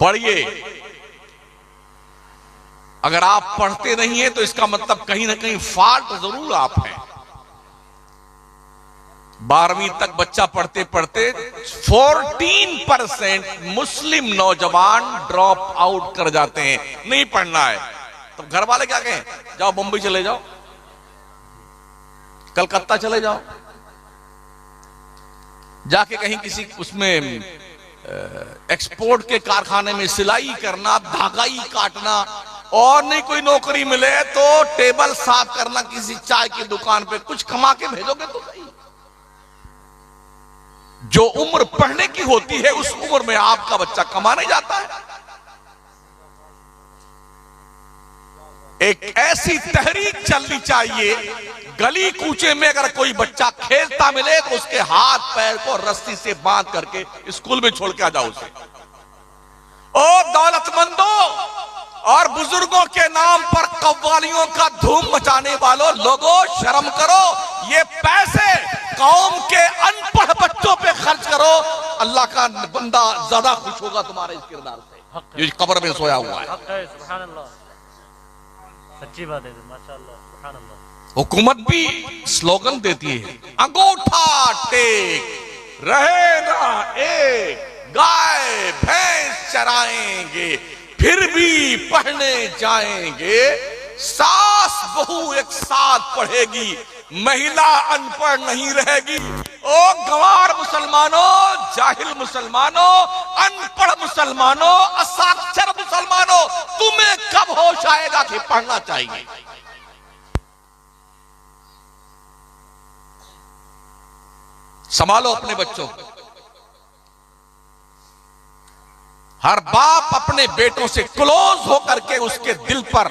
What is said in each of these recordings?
पढ़िए। अगर आप पढ़ते नहीं हैं तो इसका मतलब कहीं ना कहीं फॉल्ट जरूर आप हैं। 12वीं तक बच्चा पढ़ते पढ़ते 14% मुस्लिम नौजवान ड्रॉप आउट कर जाते हैं, नहीं पढ़ना है। तो घर वाले क्या कहें, जाओ मुंबई चले जाओ, कलकत्ता चले जाओ, जाके कहीं किसी उसमें एक्सपोर्ट के कारखाने में सिलाई करना, धागाई काटना, और नहीं कोई नौकरी मिले तो टेबल साफ करना किसी चाय की दुकान पे, कुछ कमा के भेजोगे तो सही। जो उम्र पढ़ने की होती है उस उम्र में आपका बच्चा कमाने जाता है। एक ऐसी तहरीक चलनी चाहिए, गली कूचे में अगर कोई बच्चा खेलता मिले तो उसके हाथ पैर को रस्सी से बांध करके स्कूल में छोड़ के आ जाओ उसे। ओ दौलतमंदों और बुजुर्गों के नाम पर कव्वालियों का धूम मचाने वालों, लोगों शर्म करो। ये पैसे कौम के अनपढ़ बच्चों पे खर्च करो, अल्लाह का बंदा ज्यादा खुश होगा तुम्हारे इस किरदार से, जो कब्र में सोया हुआ है। सुभान अल्लाह, सच्ची बात है, माशाअल्लाह, सुभान अल्लाह। हुकूमत भी स्लोगन देती है, अंगूठा टेक रहे ना एक, गाय भैंस चराएंगे फिर भी पढ़ने जाएंगे, सास बहू एक साथ पढ़ेगी, महिला अनपढ़ नहीं रहेगी। ओ गंवार मुसलमानों, जाहिल मुसलमानों, अनपढ़ मुसलमानों, असाक्षर मुसलमानों, तुम्हें कब होश आएगा कि पढ़ना चाहिए? संभालो अपने बच्चों को। हर बाप अपने बेटों से क्लोज होकर के उसके दिल पर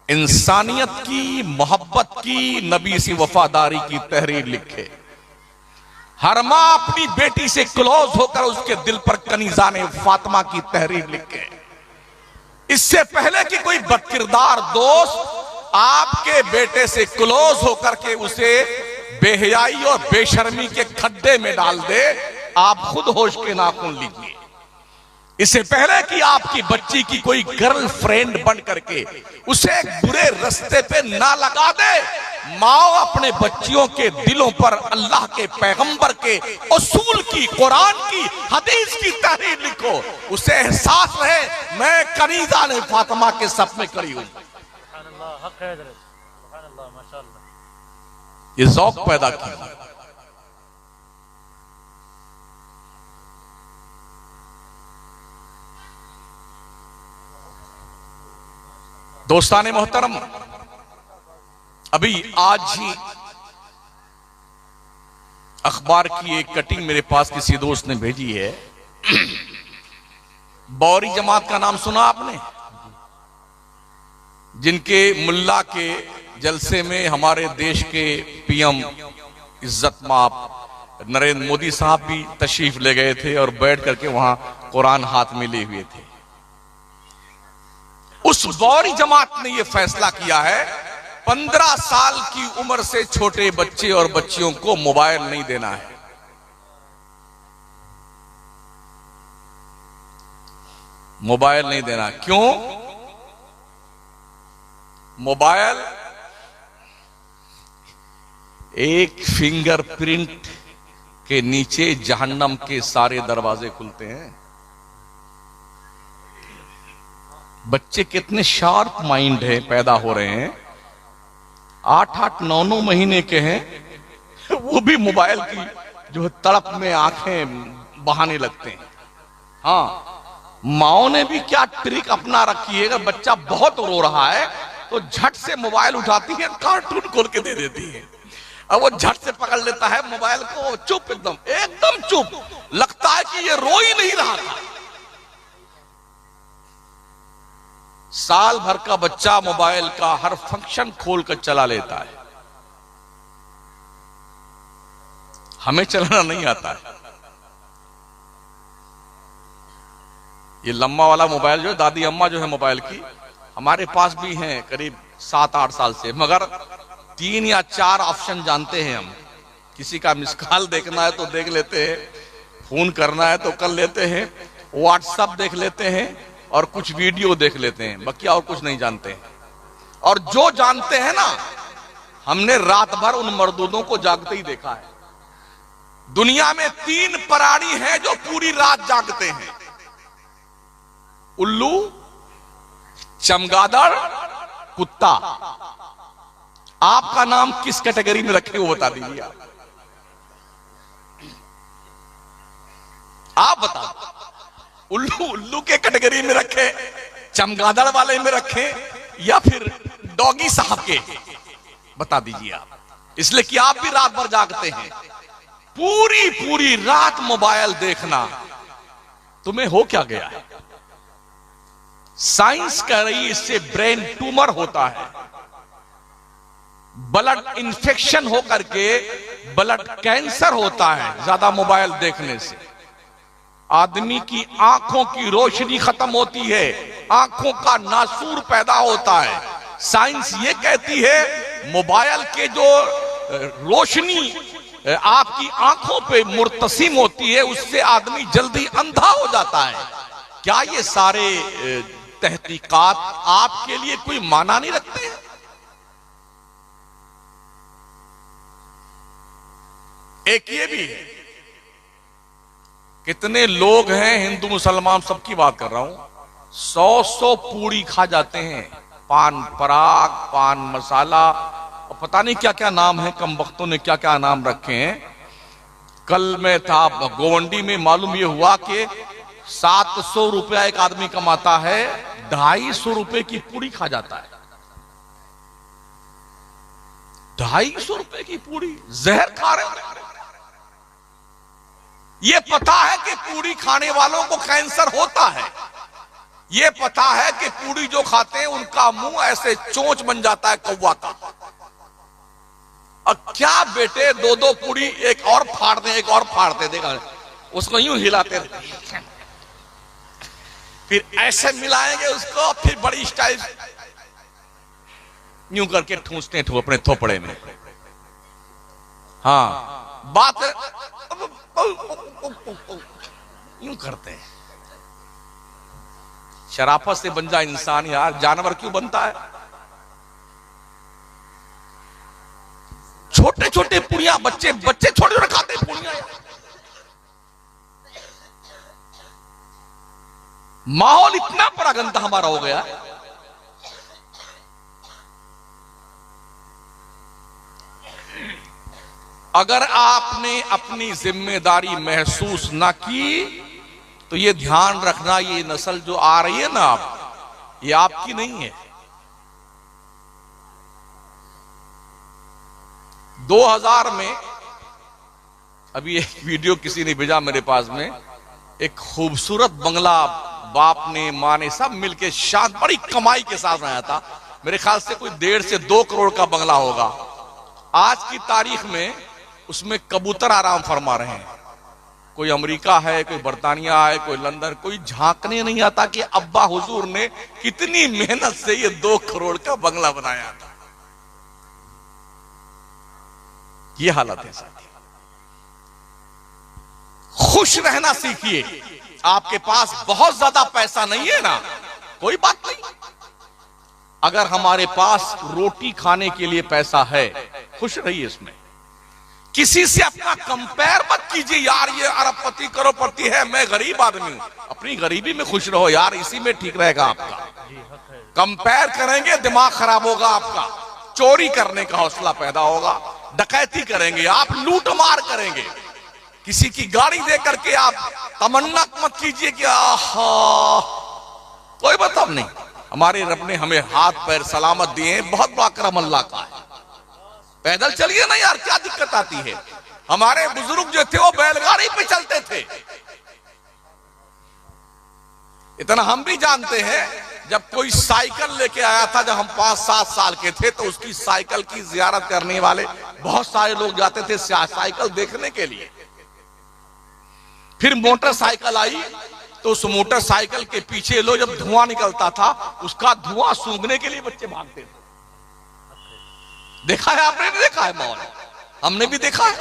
इंसानियत की, मोहब्बत की, नबी सी वफादारी की तहरीर लिखे। हर मां अपनी बेटी से क्लोज होकर उसके दिल पर कनीज़ाने फातिमा की तहरीर लिखे। इससे पहले कि कोई बदकिरदार दोस्त आपके बेटे से क्लोज होकर के उसे बेहयाई और बेशर्मी के खड्डे में डाल दे, आप खुद होश के नाखून लीजिए। इससे पहले कि आपकी बच्ची की कोई गर्लफ्रेंड बन करके उसे एक बुरे रास्ते पे ना लगा दे, माओ अपने बच्चियों के दिलों पर अल्लाह के पैगंबर के उसूल की, कुरान की, हदीस की तहरीर लिखो। उसे एहसास रहे मैं कनीज़ा ने फातिमा के सफ में खड़ी हूं। ये ज़ौक़ पैदा किया। दोस्ताने मोहतरम, अभी आज ही अखबार की एक कटिंग मेरे पास किसी दोस्त ने भेजी है। बौरी जमात का नाम सुना आपने? जिनके मुल्ला के जलसे में हमारे देश के पीएम इज्जत माप नरेंद्र मोदी साहब भी तशरीफ ले गए थे और बैठ करके वहां कुरान हाथ में लिए हुए थे। उस बौरी जमात ने यह फैसला किया है 15 साल की उम्र से छोटे बच्चे और बच्चियों को मोबाइल नहीं देना है। मोबाइल नहीं देना। क्यों? मोबाइल एक फिंगरप्रिंट के नीचे जहन्नम के सारे दरवाजे खुलते हैं। बच्चे कितने शार्प माइंड है, पैदा हो रहे हैं, 8-8, 9-9 महीने के हैं, वो भी मोबाइल की जो तड़प में आंखें बहाने लगते हैं। हाँ, माओ ने भी क्या ट्रिक अपना रखी है, अगर बच्चा बहुत रो रहा है तो झट से मोबाइल उठाती है, कार्टून खोल के दे देती है। अब वो झट से पकड़ लेता है मोबाइल को, चुप, एकदम चुप, लगता है कि ये रो ही नहीं रहा था। साल भर का बच्चा मोबाइल का हर फंक्शन खोलकर चला लेता है। हमें चलाना नहीं आता है। ये लम्बा वाला मोबाइल जो है, दादी अम्मा जो है मोबाइल की, हमारे पास भी हैं करीब 7-8 साल से, मगर 3 या 4 ऑप्शन जानते हैं हम। किसी का मिस कॉल देखना है तो देख लेते हैं, फोन करना है तो कर लेते हैं, व्हाट्सएप देख लेते हैं और कुछ वीडियो देख लेते हैं, बाकी और कुछ नहीं जानते हैं। और जो जानते हैं ना, हमने रात भर उन मर्दूदों को जागते ही देखा है। दुनिया में 3 प्राणी हैं जो पूरी रात जागते हैं, उल्लू, चमगादड़, कुत्ता। आपका नाम किस कैटेगरी में रखे वो बता दीजिए। आप बताओ, उल्लू के कैटेगरी में रखे, चमगादड़ वाले में रखे, या फिर डॉगी साहब के? बता दीजिए आप। इसलिए कि आप भी रात भर जागते हैं। पूरी पूरी रात मोबाइल देखना, तुम्हें हो क्या गया है? साइंस कह रही इससे ब्रेन ट्यूमर होता है, ब्लड इंफेक्शन होकर के ब्लड कैंसर होता है ज्यादा मोबाइल देखने से। आदमी की आंखों की रोशनी खत्म होती है, आंखों का नासूर पैदा होता है। साइंस ये कहती है मोबाइल के जो रोशनी आपकी आंखों पे मुर्तसिम होती है, उससे आदमी जल्दी अंधा हो जाता है। क्या ये सारे तहकीकात आपके लिए कोई माना नहीं रखते हैं? एक ये भी है, कितने लोग हैं हिंदू मुसलमान सबकी बात कर रहा हूं, 100 पूड़ी खा जाते हैं, पान पराग, पान मसाला, और पता नहीं क्या क्या नाम है, कम वक्तों ने क्या क्या नाम रखे हैं। कल मैं था गोवंडी में, मालूम यह हुआ कि 700 रुपया एक आदमी कमाता है, 250 रुपए की पूड़ी खा जाता है। 250 रुपए की पूड़ी, जहर खा रहे हैं। ये पता है कि पूड़ी खाने वालों को कैंसर होता है, ये पता है कि पूड़ी जो खाते हैं उनका मुंह ऐसे चोंच बन जाता है कौवा का। और क्या बेटे, 2-2 पूड़ी, एक और फाड़ दे, एक और फाड़ दे, देखा उसको यूं हिलाते रहते, फिर ऐसे मिलाएंगे उसको, फिर बड़ी स्टाइल यूं करके ठूंसते हैं अपने थोपड़े में। हाँ, बात यूं करते हैं। शराफत से बन जाए इंसान यार, जानवर क्यों बनता है? छोटे छोटे पुड़िया, बच्चे छोटे छोटे खाते पुड़िया। माहौल इतना बड़ा गंदा हमारा हो गया। अगर आपने अपनी जिम्मेदारी महसूस ना की तो ये ध्यान रखना, ये नस्ल जो आ रही है ना, आप, ये आपकी नहीं है। 2000 में अभी एक वीडियो किसी ने भेजा मेरे पास में, एक खूबसूरत बंगला बाप ने, मां ने, सब मिलके शान, बड़ी कमाई के साथ बनाया था। मेरे ख्याल से कोई 1.5 से 2 करोड़ का बंगला होगा। आज की तारीख में उसमें कबूतर आराम फरमा रहे हैं। कोई अमेरिका है, कोई बर्तानिया है, कोई लंदन, कोई झांकने नहीं आता कि अब्बा हुजूर ने कितनी मेहनत से ये 2 करोड़ का बंगला बनाया था। ये हालत है साथी। खुश रहना सीखिए। आपके पास बहुत ज्यादा पैसा नहीं है ना, कोई बात नहीं। अगर हमारे पास रोटी खाने के लिए पैसा है, खुश रहिए इसमें। किसी से अपना कंपेयर मत कीजिए, यार ये अरबपति करोड़पति है, मैं गरीब आदमी हूं। अपनी गरीबी में खुश रहो यार, इसी में ठीक रहेगा आपका। कंपेयर करेंगे दिमाग खराब होगा आपका, चोरी करने का हौसला पैदा होगा, डकैती करेंगे आप, लूट मार करेंगे। किसी की गाड़ी दे करके आप तमन्ना मत कीजिए कि आहा, कोई मतलब नहीं। हमारे रब ने हमें हाथ पैर सलामत दिए हैं, बहुत बड़ा करम अल्लाह का है। पैदल चलिए ना यार, क्या दिक्कत आती है? हमारे बुजुर्ग जो थे वो बैलगाड़ी पे चलते थे। इतना हम भी जानते हैं, जब कोई साइकिल लेके आया था, जब हम 5-7 साल के थे, तो उसकी साइकिल की जियारत करने वाले बहुत सारे लोग जाते थे साइकिल देखने के लिए। फिर मोटरसाइकिल आई तो उस मोटरसाइकिल के पीछे लो, जब धुआं निकलता था, उसका धुआं सूंघने के लिए बच्चे भागते थे। देखा है आपने? नहीं देखा है? माहौल हमने भी देखा है।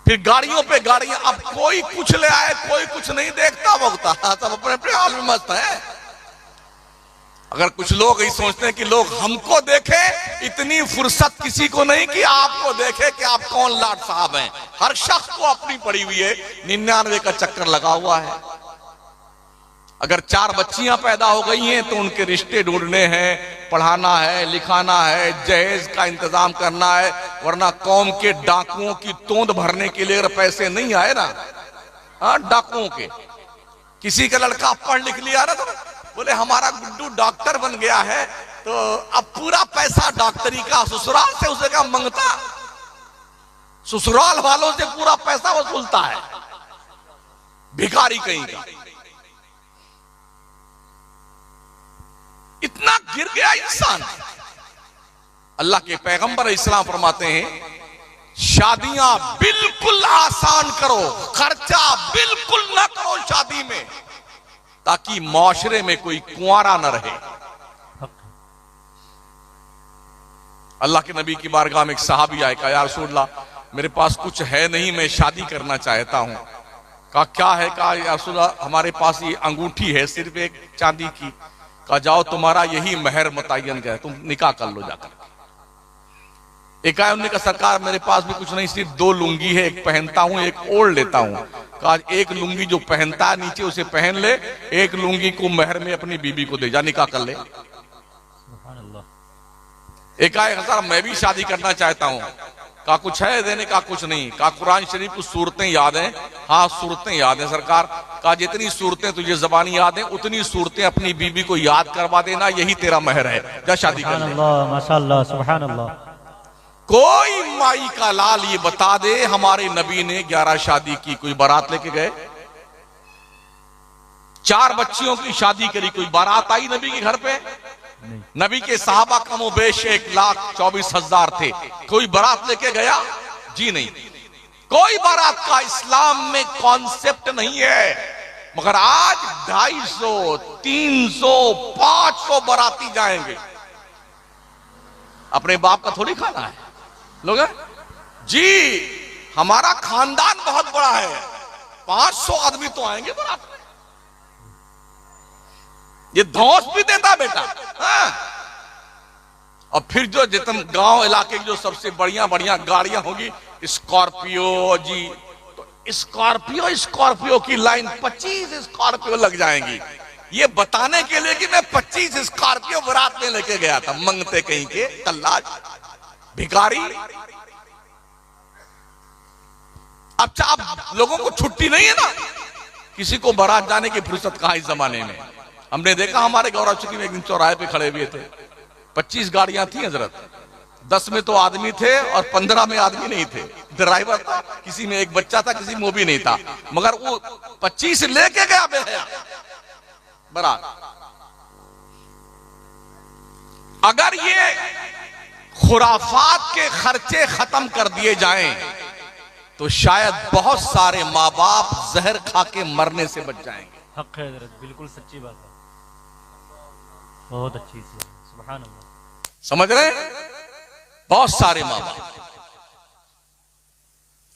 फिर गाड़ियों पे गाड़ियां, अब कोई कुछ ले आए, कोई कुछ नहीं देखता वोगता, सब अपने अपने हाल में मस्त है। अगर कुछ लोग यही सोचते हैं कि लोग हमको देखें, इतनी फुर्सत किसी को नहीं कि आपको देखे कि आप कौन लाट साहब हैं। हर शख्स को अपनी पड़ी हुई है, 99 का चक्कर लगा हुआ है। अगर 4 बच्चियां पैदा हो गई हैं तो उनके रिश्ते ढूंढने हैं, पढ़ाना है, लिखाना है, जहेज का इंतजाम करना है, वरना कौम के डाकुओं की तोंद भरने के लिए अगर पैसे नहीं आए ना, हाँ डाकुओं के, किसी का लड़का पढ़ लिख लिया ना, तो बोले हमारा गुड्डू डॉक्टर बन गया है, तो अब पूरा पैसा डॉक्टरी का ससुराल से उसे क्या मांगता, ससुराल वालों से पूरा पैसा वसूलता है, भिखारी कहीं का। इतना गिर गया इंसान। अल्लाह के पैगंबर इस्लाम फरमाते हैं, शादियां बिल्कुल आसान करो, खर्चा बिल्कुल ना करो शादी में, ताकि माशरे में कोई कुंवारा न रहे। अल्लाह के नबी की बारगाह में एक सहाबी आए, कहा या रसूलल्लाह, मेरे पास कुछ है नहीं, मैं शादी करना चाहता हूं। कहा क्या है? कहा या रसूलल्लाह, हमारे पास ये अंगूठी है सिर्फ एक चांदी की। कहा जाओ तुम्हारा यही महर मुतय्यन है, तुम निकाह कर लो जाकर। एक आया, उन्होंने कहा सरकार मेरे पास भी कुछ नहीं, सिर्फ 2 लुंगी है, एक पहनता हूं एक ओढ़ लेता हूं। कहा एक लुंगी जो पहनता है नीचे उसे पहन ले, एक लुंगी को महर में अपनी बीबी को दे, जा निकाह कर ले। एक आया, सर मैं भी शादी करना चाहता हूं। कहा कुछ है देने? का कुछ नहीं। कहा कुरान शरीफ कुछ सूरतें याद हैं? हाँ सूरतें याद हैं सरकार। कहा जितनी सूरतें तुझे जबानी याद हैं उतनी सूरतें अपनी बीबी को याद करवा देना, यही तेरा महर है, जा शादी कर ले। माशाअल्लाह सुभान अल्लाह। कोई माई का लाल ये बता दे हमारे नबी ने 11 शादी की, कोई बारात लेके गए? 4 बच्चियों की शादी करी, कोई बारात आई नबी के घर पे? नबी के साहबा कमोबेश 1,24,000 थे, कोई बारात लेके गया? जी नहीं। कोई बारात का इस्लाम में कॉन्सेप्ट नहीं है। मगर आज 250, 300, 500 बाराती जाएंगे। अपने बाप का थोड़ी खाना है लोग जी, हमारा खानदान बहुत बड़ा है, 500 आदमी तो आएंगे बारात में। ये धौंस भी देता बेटा। हाँ। और फिर जो जितन गांव इलाके की जो सबसे बढ़िया बढ़िया गाड़ियां होगी, स्कॉर्पियो जी, तो स्कॉर्पियो की लाइन 25 स्कॉर्पियो लग जाएंगी, ये बताने के लिए कि मैं 25 स्कॉर्पियो बारात में लेके गया था। मंगते कहीं के कल्लाज भिखारी। अब लोगों को छुट्टी नहीं है ना, किसी को बारात जाने की फुर्सत कहां इस जमाने में। हमने देखा हमारे गौरव चुकी में एक दिन चौराहे पे खड़े हुए थे, 25 गाड़ियां थी हजरत, 10 में तो आदमी थे और 15 में आदमी नहीं थे, ड्राइवर था, किसी में एक बच्चा था, किसी में वो भी नहीं था, मगर वो 25 लेके गया बेहया बारात। अगर ये खुराफात के खर्चे खत्म कर दिए जाएं तो शायद बहुत सारे माँ बाप जहर खा के मरने से बच जाएंगे। हक है हजरत, बिल्कुल सच्ची बात है, बहुत अच्छी सी, सुभान अल्लाह। समझ रहे? बहुत सारे माँ बाप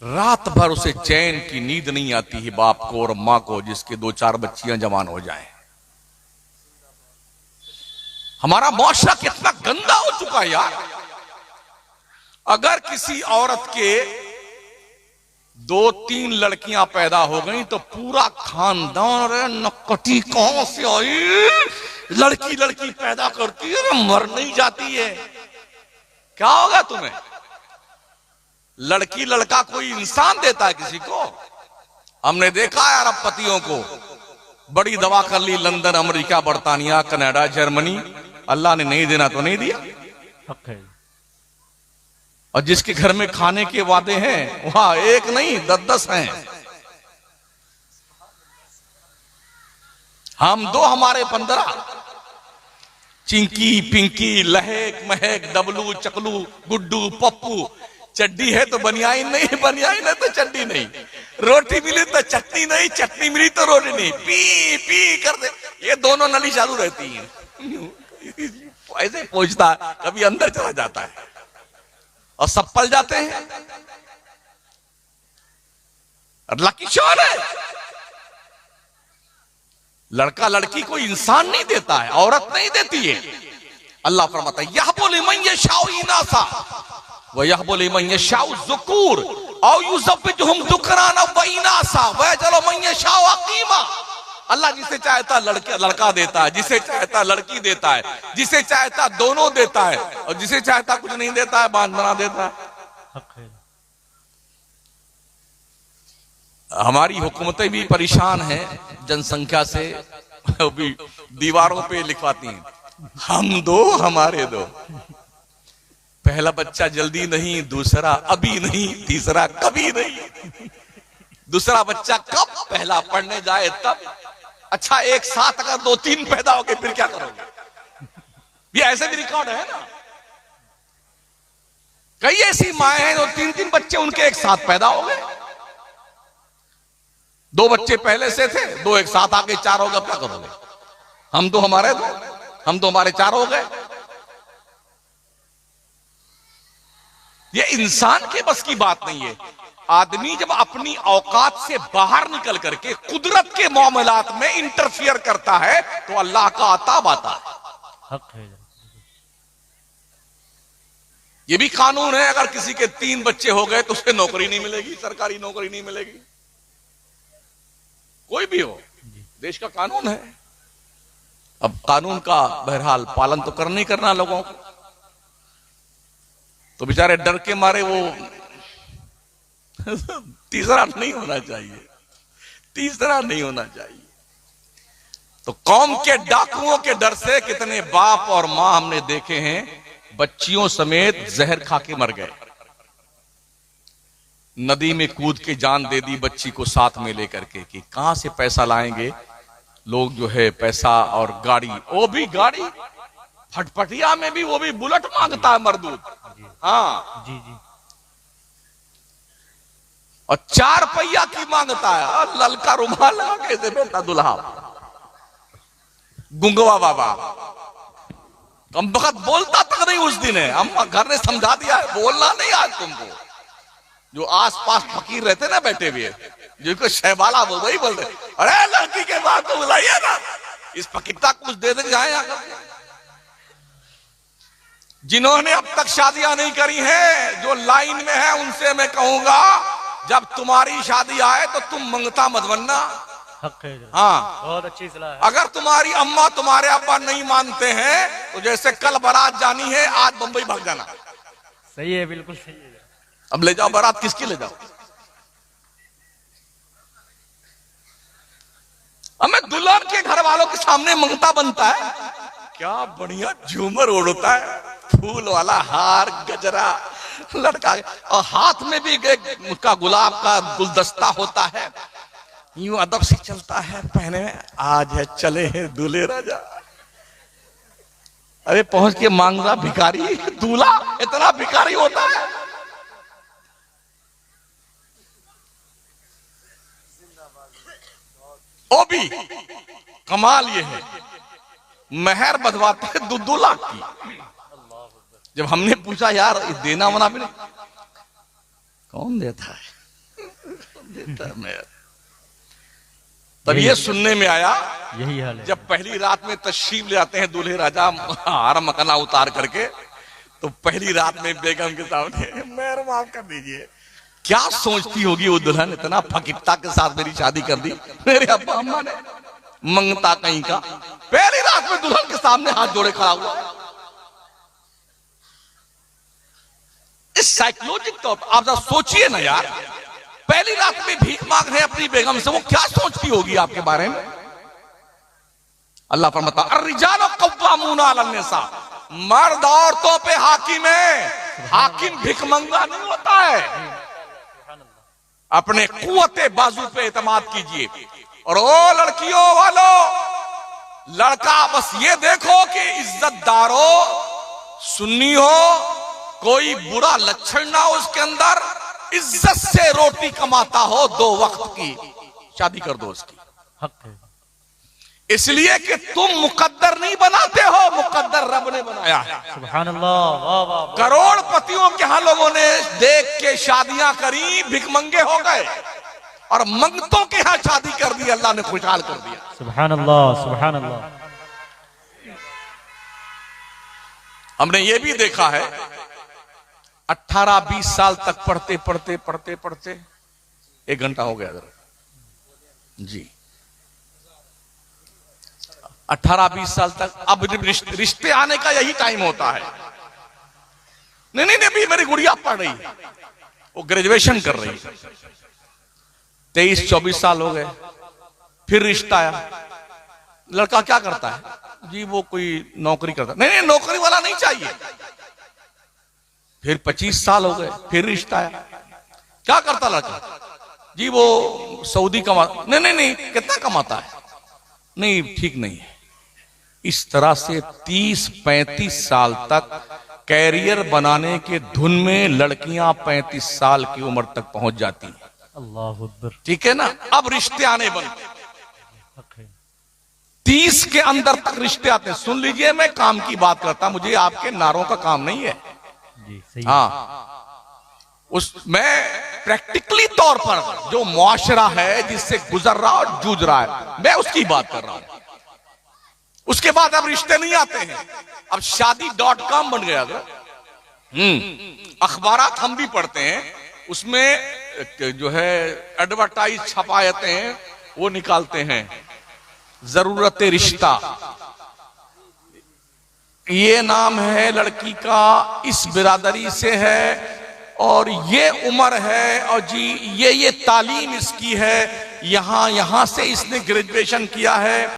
रात भर उसे चैन की नींद नहीं आती है बाप को और मां को, जिसके 2-4 बच्चियां जवान हो जाएं। हमारा मुआशरा कितना गंदा हो चुका है यार। अगर किसी औरत के 2-3 लड़कियां पैदा हो गई तो पूरा खानदान नकटी कहां से आई, लड़की लड़की पैदा करती है, मर नहीं जाती है। क्या होगा तुम्हें? लड़की लड़का कोई इंसान देता है किसी को? हमने देखा है अरबपतियों को, बड़ी दवा कर ली, लंदन, अमेरिका, बर्तानिया, कनाडा, जर्मनी, अल्लाह ने नहीं देना तो नहीं दिया। और जिसके घर में खाने के वादे हैं वहां एक नहीं 10-10 हैं। हम 2 हमारे 15, चिंकी पिंकी, लहेक महक, डबलू चकलू, गुड्डू पप्पू। चड्डी है तो बनियाइन नहीं, बनियाइन है तो चड्डी नहीं, रोटी मिली तो चटनी नहीं, चटनी मिली तो रोटी नहीं, पी पी कर दे। ये दोनों नली चालू रहती हैं। ऐसे पहुंचता कभी अंदर चला जाता है और सब पल जाते हैं। अल्लाह की शान है। लड़का लड़की को इंसान नहीं देता है, औरत नहीं देती है। अल्लाह फरमाता है यह बोले मैं ये शाउ इनासा व यह बोले मैं ये शाउ ज़ुकूर और युज़व्विजुहुम ज़ुकराना व इनासा व चलो मैं ये शाउ अकीमा। अल्लाह जिसे चाहता लड़का देता है, जिसे चाहता लड़की देता है, जिसे चाहता दोनों देता है, और जिसे चाहता कुछ नहीं देता है, बांझ बना देता है। हमारी हुकूमतें भी परेशान हैं जनसंख्या से, भी दीवारों पे लिखवाती हैं हम दो हमारे दो। पहला बच्चा जल्दी नहीं, दूसरा अभी नहीं, तीसरा कभी नहीं। दूसरा बच्चा कब? पहला पढ़ने जाए तब। अच्छा एक साथ अगर 2-3 पैदा हो गए फिर क्या करोगे? ये ऐसे भी रिकॉर्ड है ना। कई ऐसी माएं हैं जो 3-3 बच्चे उनके एक साथ पैदा हो गए। 2 बच्चे पहले से थे, 2 एक साथ आके 4 हो गए, क्या करोगे? हम तो हमारे 2, हम तो हमारे 4 हो गए। ये इंसान के बस की बात नहीं है। आदमी जब अपनी औकात से बाहर निकल करके कुदरत के मामलात में इंटरफियर करता है तो अल्लाह का अताब आता है। ये भी कानून है, अगर किसी के 3 बच्चे हो गए तो उसे नौकरी नहीं मिलेगी, सरकारी नौकरी नहीं मिलेगी, कोई भी हो। देश का कानून है। अब कानून का बहरहाल पालन तो करना ही करना लोगों को। तो बेचारे डर के मारे वो तीसरा नहीं होना चाहिए, तीसरा नहीं होना चाहिए। तो कौम के डाकुओं के डर से कितने बाप और मां हमने देखे हैं बच्चियों समेत जहर खा के मर गए। नदी में कूद के जान दे दी बच्ची को साथ में लेकर के कि कहां से पैसा लाएंगे लोग, जो है पैसा और गाड़ी, वो भी गाड़ी फटफटिया में भी, वो भी बुलेट मांगता है मर्दूद। हाँ जी जी। और 4 पहिया की मांगता है, और ललका रुमाल लगा कैसे बेटा दुल्हा गुंगवा बाबा। कम वक्त बोलता तक नहीं उस दिन है, अम्मा घर ने समझा दिया है बोलना नहीं आज तुमको। जो आसपास फकीर रहते ना बैठे हुए, जिनको शहबाला बोल वही बोलते, अरे लड़की के बाद तो बुलाइए ना, इस फकीरता कुछ दे दे जाए आकर। जिन्होंने अब तक शादियां नहीं करी हैं, जो लाइन में है, उनसे मैं कहूंगा जब तुम्हारी शादी आए तो तुम मंगता मत बनना। हाँ, बहुत अच्छी सलाह है। अगर तुम्हारी अम्मा तुम्हारे अब्बा नहीं मानते हैं तो जैसे कल बारात जानी है आज बंबई भाग जाना। सही है, बिल्कुल सही है। अब ले जाओ बारात, किसकी ले जाओ? अब मैं दुल्हन के घर वालों के सामने मंगता बनता है, क्या बढ़िया झूमर ओढ़ता है, फूल वाला हार, गजरा, लड़का, और हाथ में भी उसका गुलाब का गुलदस्ता होता है, यूं अदब से चलता है पहने में, आज है चले हैं दूल्हे राजा। अरे पहुंच के मांग रहा भिखारी, दूल्हा इतना भिखारी होता है। ओ भी कमाल ये है, मेहर बधवाते हैं 2-2 लाख की। जब हमने पूछा यार देना मना भी नहीं, कौन देता है, देता है मेहर। तब ये सुनने में आया, यही हाल है। जब पहली रात में तशरीफ ले आते हैं दूल्हे राजा हार मकाना उतार करके, तो पहली रात में बेगम के सामने मेहर माफ कर दीजिए। क्या सोचती होगी वो दुल्हन, इतना फकीरता के साथ मेरी शादी कर दी मेरे अब्बा अम्मा ने, मंगता कहीं का, पहली रात में दुल्हन के सामने हाथ जोड़े खड़ा हुआ। इस साइकोलॉजिक तौर पर आप जरा सोचिए ना यार, पहली रात में भीख मांग रहे अपनी बेगम से, वो क्या सोचती होगी आपके बारे में। अल्लाह फरमाता अर्रिजालु कव्वामूना अलन्निसा, मर्द औरतों पे हाकिम है। हाकिम भिखमंगा नहीं होता है। अपने कुव्वते बाजू पे एतमाद कीजिए। और ओ लड़कियों वालों, लड़का बस ये देखो कि इज्जतदारो, सुन्नी हो, कोई बुरा लक्षण ना हो उसके अंदर, इज्जत से रोटी कमाता हो, 2 वक्त की, शादी कर दो उसकी। हक है। इसलिए कि तुम मुकद्दर नहीं बनाते हो, मुकद्दर रब ने बनाया है। सुभान अल्लाह, वाह वाह। करोड़पतियों के यहां लोगों ने देख के शादियां करी, भिखमंगे हो गए। और मंगतों के यहां शादी कर दी, अल्लाह ने खुशहाल कर दिया। सुभान अल्लाह, सुभान अल्लाह। हमने ये भी देखा है 18-20 साल तक पढ़ते पढ़ते पढ़ते पढ़ते 1 घंटा हो गया जरा जी, 18-20 साल तक। अब रिश्ते आने का यही टाइम होता है। नहीं, अभी मेरी गुड़िया पढ़ रही है, वो ग्रेजुएशन कर रही है, 23-24 साल हो गए, फिर रिश्ता आया। लड़का क्या करता है जी? वो कोई नौकरी करता। नहीं, नौकरी वाला नहीं चाहिए। फिर 25 साल हो गए, फिर रिश्ता आया। क्या करता लड़का जी? वो सऊदी कमा। नहीं, कितना कमाता है? नहीं, ठीक नहीं है। इस तरह से 30-35 साल तक कैरियर बनाने के धुन में लड़कियां 35 साल की उम्र तक पहुंच जाती हैं। अल्लाह अकबर। ठीक है ना? अब रिश्ते आने बनते, 30 के अंदर तक रिश्ते आते हैं। सुन लीजिए, मैं काम की बात करता, मुझे आपके नारों का काम नहीं है जी, सही। हाँ, मैं प्रैक्टिकली तौर पर जो मुआशरा है जिससे गुजर रहा और जूझ रहा है, मैं उसकी बात कर रहा हूं। उसके बाद अब रिश्ते नहीं आते हैं, अब शादी.com बन गया। अखबारात हम भी पढ़ते हैं, उसमें जो है एडवर्टाइज छपाते हैं, वो निकालते हैं जरूरत रिश्ता, ये नाम है लड़की का, इस बिरादरी से है और ये उम्र है और जी ये तालीम इसकी है, यहां से इसने ग्रेजुएशन किया है।